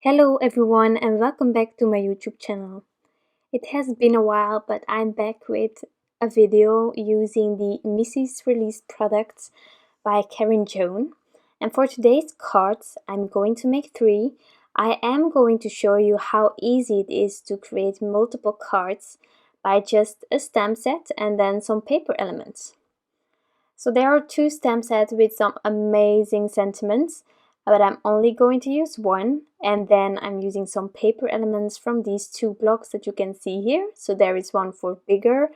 Hello everyone and welcome back to my YouTube channel. It has been a while, but I'm back with a video using the MISSEES released products by Karin Joan. And for today's cards, I'm going to make 3. I am going to show you how easy it is to create multiple cards by just a stamp set and then some paper elements. So there are 2 stamp sets with some amazing sentiments, but I'm only going to use one, and then I'm using some paper elements from these 2 blocks that you can see here. So there is one for bigger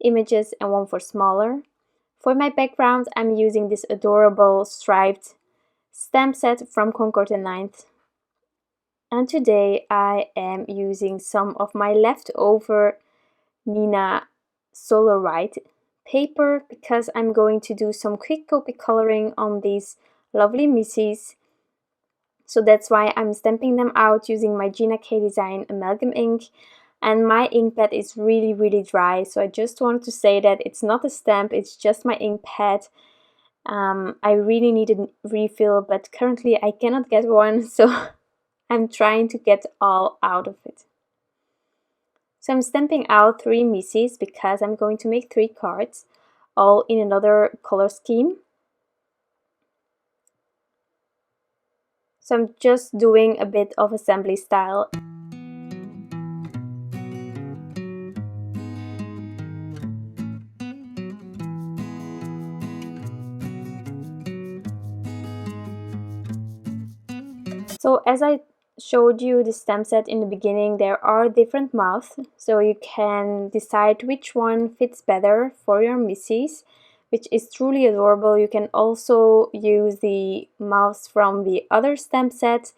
images and one for smaller. For my background, I'm using this adorable striped stamp set from Concord and 9th. And today I am using some of my leftover Neenah Solar White paper because I'm going to do some quick Copic coloring on these lovely MISSEES. So that's why I'm stamping them out using my Gina K Design Amalgam ink. And my ink pad is really dry, so I just wanted to say that it's not a stamp, it's just my ink pad. I really need a refill, but currently I cannot get one, so I'm trying to get all out of it. So I'm stamping out 3 MISSEES because I'm going to make 3 cards, all in another color scheme. So I'm just doing a bit of assembly style. So as I showed you the stamp set in the beginning, there are different mouths, so you can decide which one fits better for your MISSEES, which is truly adorable. You can also use the mouths from the other stamp set.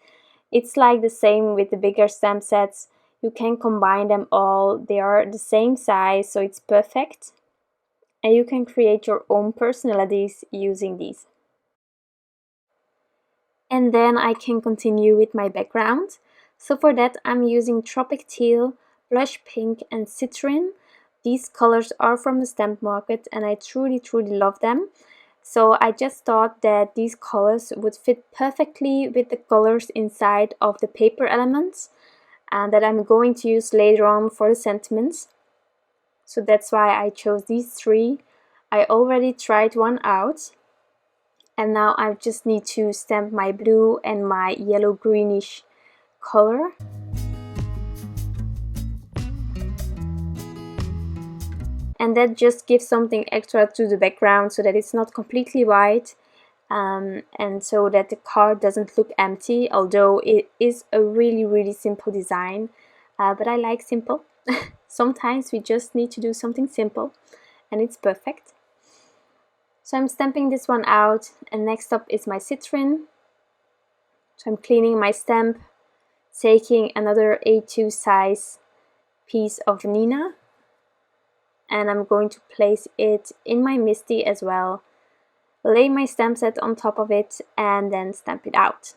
It's like the same with the bigger stamp sets. You can combine them all. They are the same size, so it's perfect. And you can create your own personalities using these. And then I can continue with my background. So for that I'm using Tropic Teal, Blush Pink and Citrine. These colors are from the stamp market and I truly love them. So I just thought that these colors would fit perfectly with the colors inside of the paper elements and that I'm going to use later on for the sentiments. So that's why I chose these 3. I already tried one out. And now I just need to stamp my blue and my yellow greenish color. And that just gives something extra to the background so that it's not completely white and so that the card doesn't look empty, although it is a really simple design. But I like simple. Sometimes we just need to do something simple and it's perfect. So I'm stamping this one out, and next up is my Citrine. So I'm cleaning my stamp, taking another A2 size piece of Neenah, and I'm going to place it in my MISSEES as well, lay my stamp set on top of it, and then stamp it out.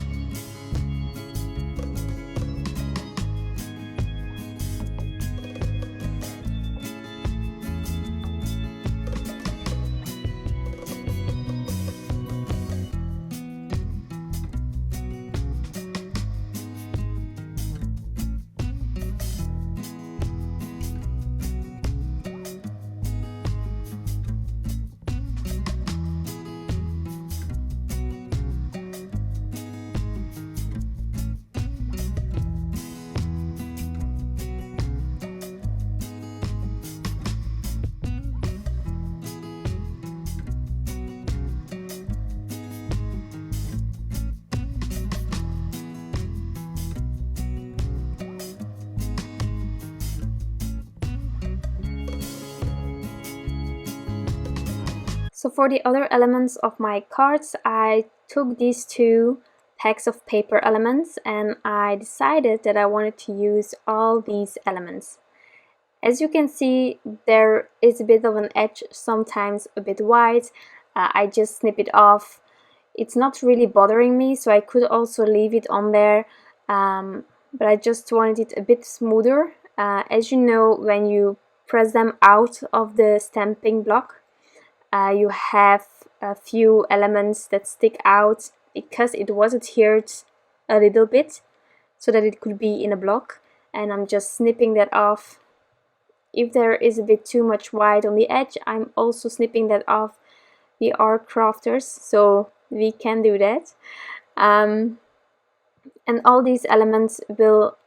So for the other elements of my cards, I took these 2 packs of paper elements and I decided that I wanted to use all these elements. As you can see, there is a bit of an edge, sometimes a bit wide. I just snip it off. It's not really bothering me, so I could also leave it on there, but I just wanted it a bit smoother. As you know, when you press them out of the stamping block, you have a few elements that stick out because it was adhered a little bit. so that it could be in a block, and I'm just snipping that off. If there is a bit too much white on the edge, I'm also snipping that off. We are crafters, so we can do that. And all these elements will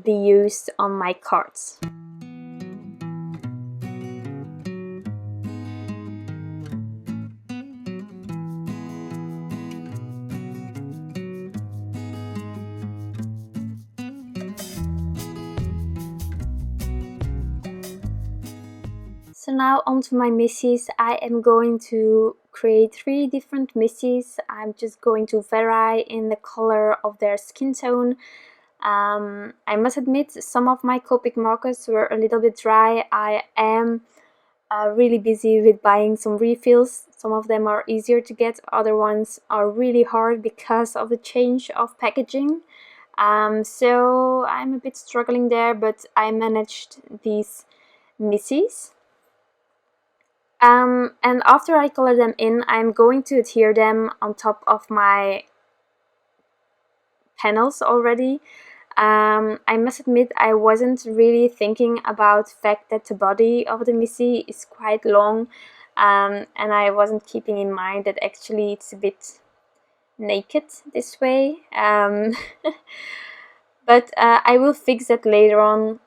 be used on my cards. So now onto my misses. I am going to create 3 different misses. I'm just going to vary in the color of their skin tone. I must admit, some of my Copic markers were a little bit dry. I am really busy with buying some refills. Some of them are easier to get, other ones are really hard because of the change of packaging. So I'm a bit struggling there, but I managed these misses. And after I color them in, I'm going to adhere them on top of my panels already. I must admit, I wasn't really thinking about the fact that the body of the missy is quite long, and I wasn't keeping in mind that actually it's a bit naked this way. But I will fix that later on.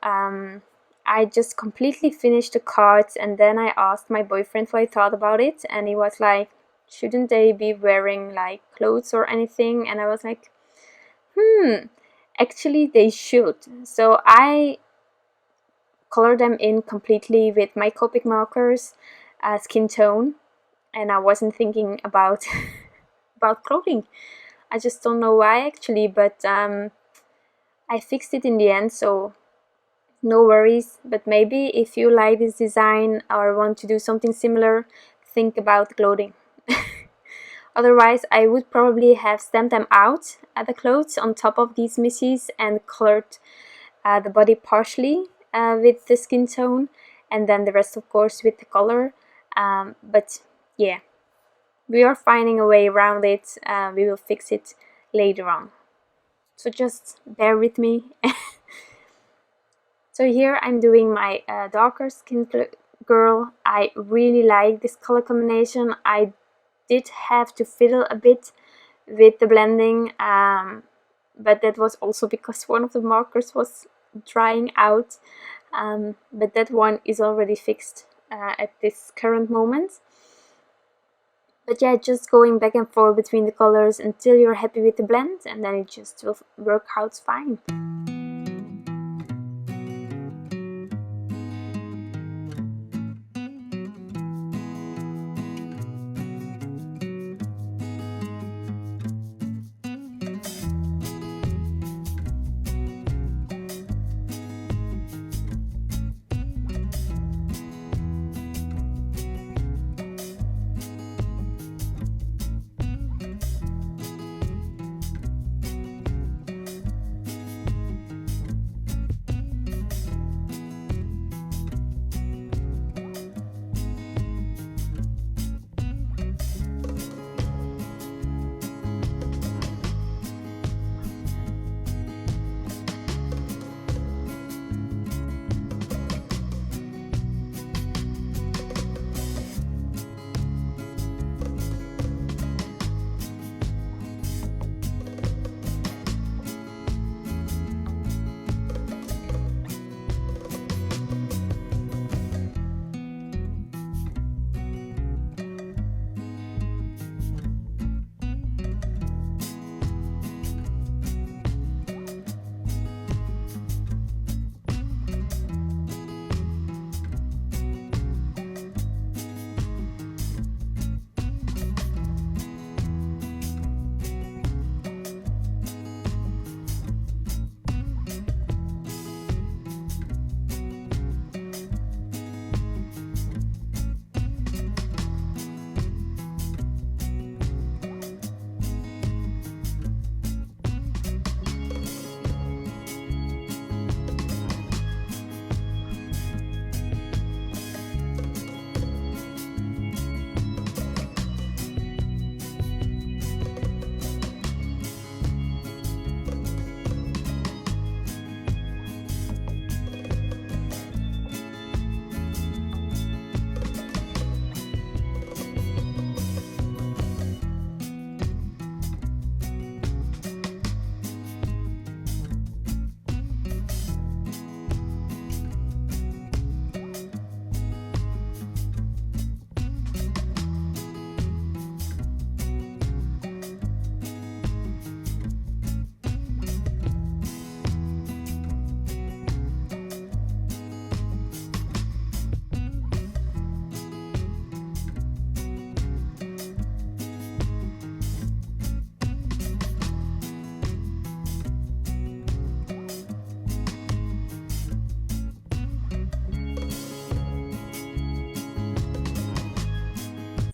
I just completely finished the cards, and then I asked my boyfriend what he thought about it, and he was like, shouldn't they be wearing like clothes or anything? And I was like, actually they should. So I colored them in completely with my Copic markers, skin tone, and I wasn't thinking about about clothing. I just don't know why actually, but I fixed it in the end, so no worries. But maybe if you like this design or want to do something similar, think about clothing. Otherwise, I would probably have stamped them out at the clothes on top of these misses and colored the body partially with the skin tone, and then the rest of course with the color. But yeah, we are finding a way around it. We will fix it later on. So just bear with me. So here I'm doing my darker skin girl. I really like this color combination. I did have to fiddle a bit with the blending, but that was also because one of the markers was drying out. But that one is already fixed at this current moment. But yeah, just going back and forth between the colors until you're happy with the blend, and then it just will work out fine.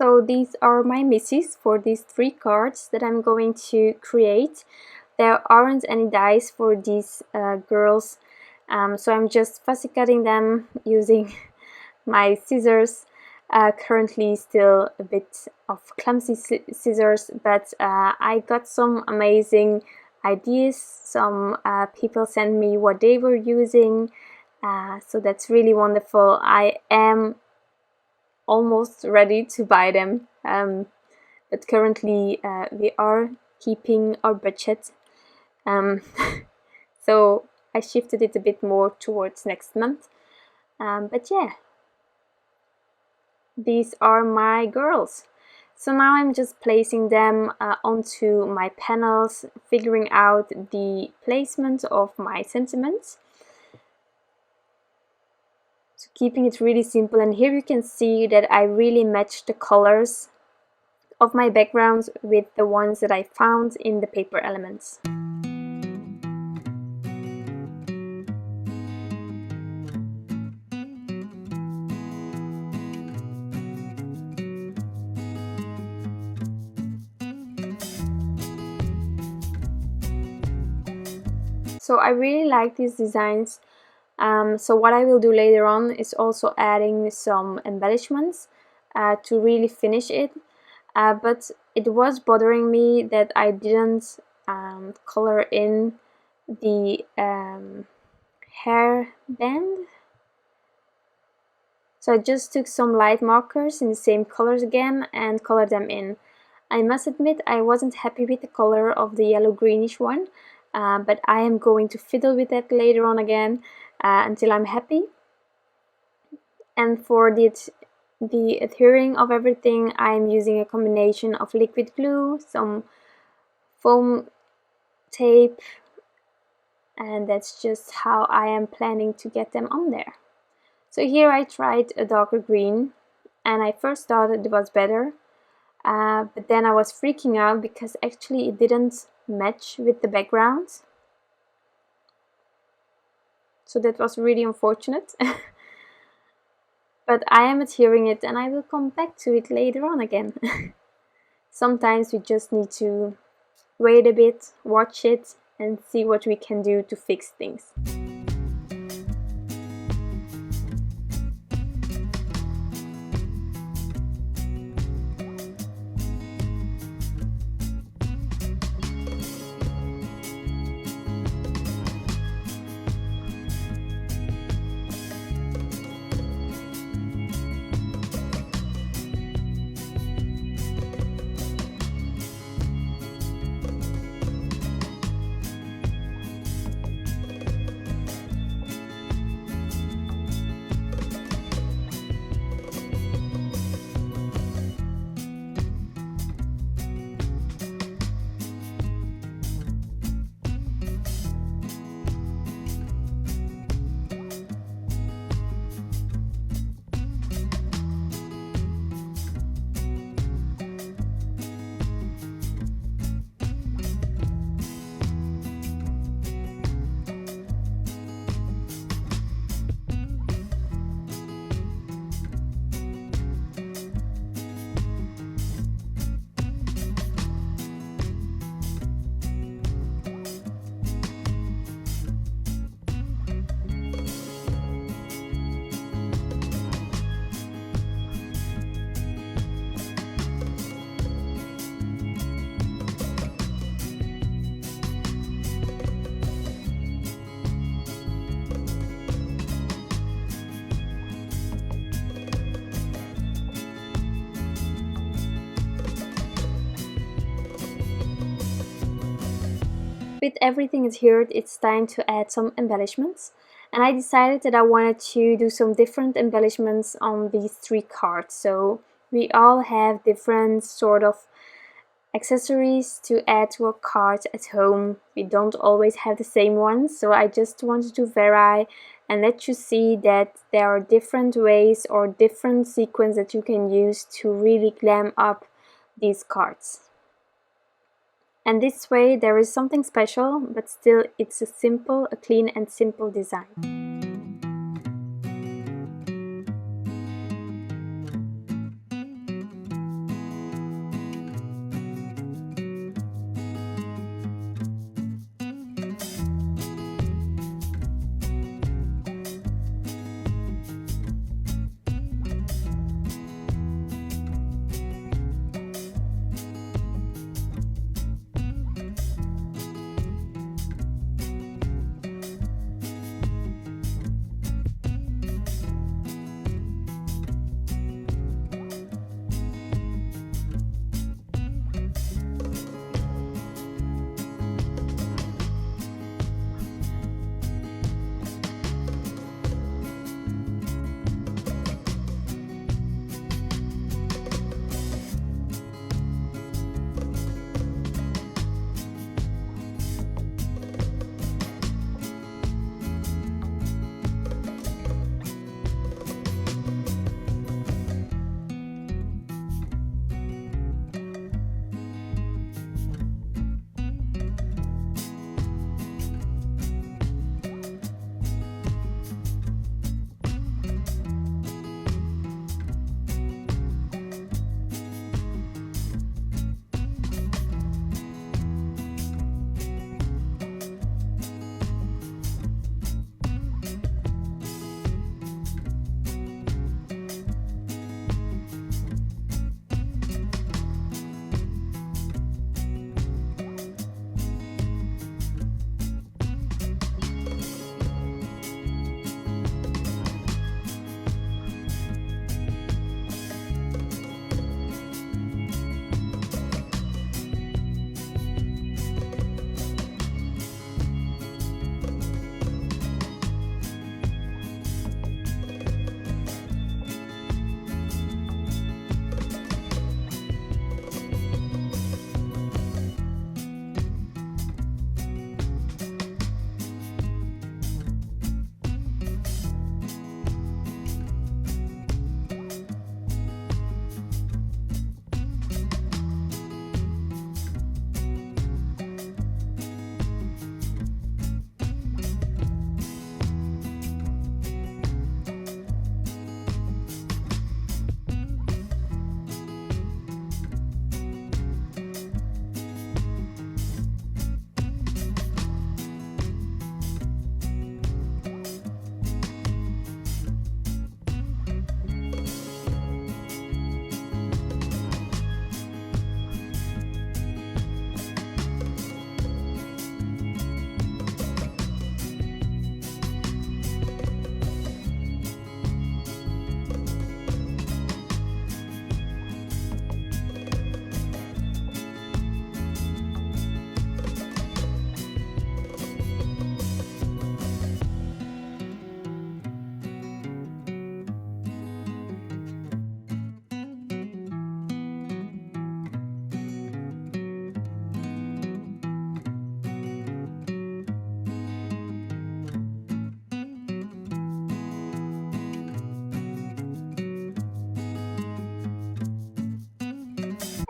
So these are my misses for these 3 cards that I'm going to create. There aren't any dies for these girls, so I'm just fussy cutting them using my scissors. Currently still a bit of clumsy scissors, but I got some amazing ideas. Some people sent me what they were using, so that's really wonderful. I am almost ready to buy them, but currently we are keeping our budget, so I shifted it a bit more towards next month, but yeah, these are my girls. So now I'm just placing them onto my panels, figuring out the placement of my sentiments. So keeping it really simple, and here you can see that I really matched the colors of my backgrounds with the ones that I found in the paper elements. So I really like these designs. So what I will do later on is also adding some embellishments to really finish it. But it was bothering me that I didn't color in the hair band. So I just took some light markers in the same colors again and colored them in. I must admit I wasn't happy with the color of the yellow greenish one, but I am going to fiddle with that later on again until I'm happy. And for the adhering of everything, I'm using a combination of liquid glue, some foam tape, and that's just how I am planning to get them on there. So here I tried a darker green, and I first thought it was better, but then I was freaking out because actually it didn't match with the background. So that was really unfortunate. But I am adhering it, and I will come back to it later on again. Sometimes we just need to wait a bit, watch it, and see what we can do to fix things. With everything adhered, it's time to add some embellishments. And I decided that I wanted to do some different embellishments on these 3 cards. So we all have different sort of accessories to add to our cards at home. We don't always have the same ones, so I just wanted to vary and let you see that there are different ways or different sequins that you can use to really glam up these cards. And this way there is something special, but still it's a clean and simple design.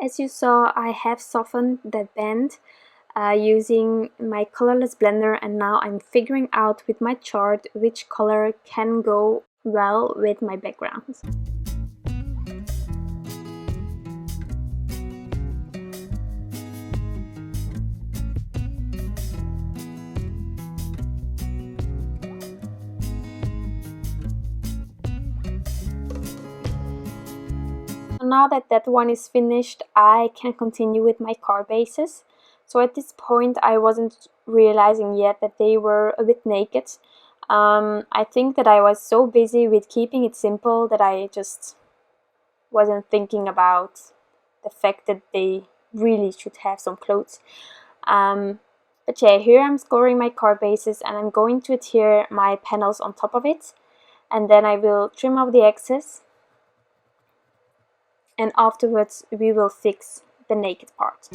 As you saw, I have softened that band using my colorless blender, and now I'm figuring out with my chart which color can go well with my background. Now that that one is finished, I can continue with my card bases. So at this point I wasn't realizing yet that they were a bit naked. I think that I was so busy with keeping it simple that I just wasn't thinking about the fact that they really should have some clothes. But yeah, here I'm scoring my card bases, and I'm going to adhere my panels on top of it, and then I will trim off the excess, and afterwards we will fix the naked part.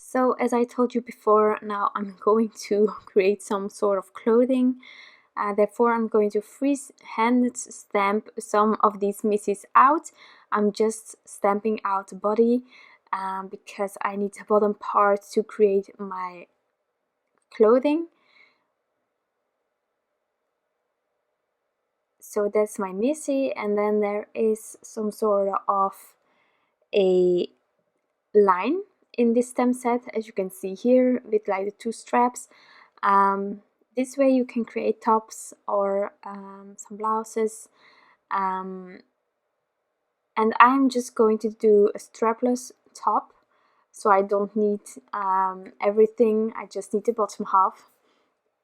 So as I told you before, now I'm going to create some sort of clothing. Therefore I'm going to freehand stamp some of these misses out. I'm just stamping out the body because I need the bottom part to create my clothing. So that's my missy, and then there is some sort of a line in this stamp set, as you can see here, with like the two straps. This way you can create tops or some blouses, and I'm just going to do a strapless top, so I don't need everything. I just need the bottom half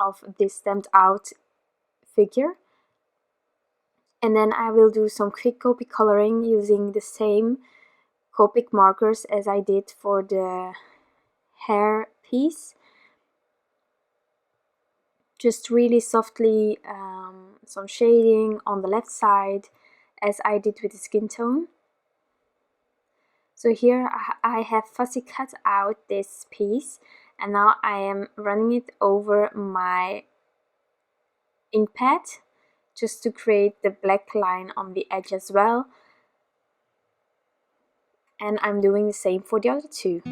of this stamped out figure, and then I will do some quick copy coloring using the same Copic markers as I did for the hair piece. Just really softly some shading on the left side, as I did with the skin tone. So here I have fussy cut out this piece, and now I am running it over my ink pad just to create the black line on the edge as well. And I'm doing the same for the other two.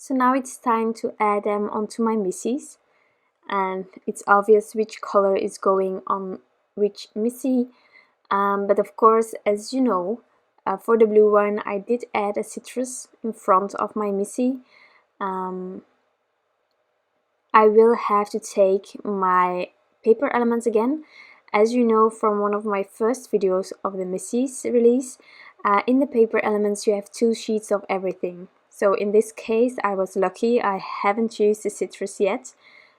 So now it's time to add them onto my misses, and it's obvious which color is going on which missy, but of course, as you know, for the blue one I did add a citrus in front of my missy. I will have to take my paper elements again. As you know from one of my first videos of the MISSEES release, in the paper elements you have 2 sheets of everything. So in this case I was lucky, I haven't used the citrus yet.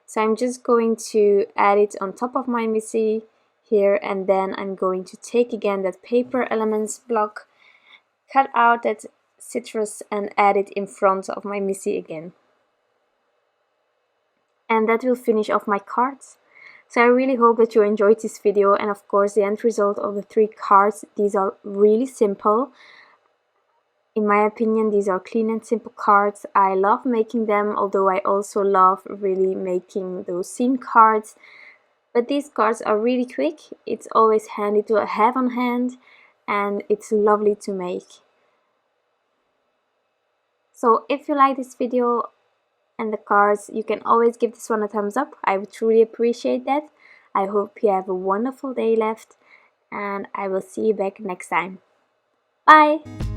So I'm just going to add it on top of my Missy here, and then I'm going to take again that paper elements block, cut out that citrus and add it in front of my Missy again. And that will finish off my cards. So I really hope that you enjoyed this video, and of course the end result of the 3 cards, these are really simple. In my opinion, these are clean and simple cards. I love making them, although I also love really making those scene cards. But these cards are really quick, it's always handy to have on hand, and it's lovely to make. So if you like this video and the cards, you can always give this one a thumbs up. I would truly appreciate that. I hope you have a wonderful day left, and I will see you back next time. Bye!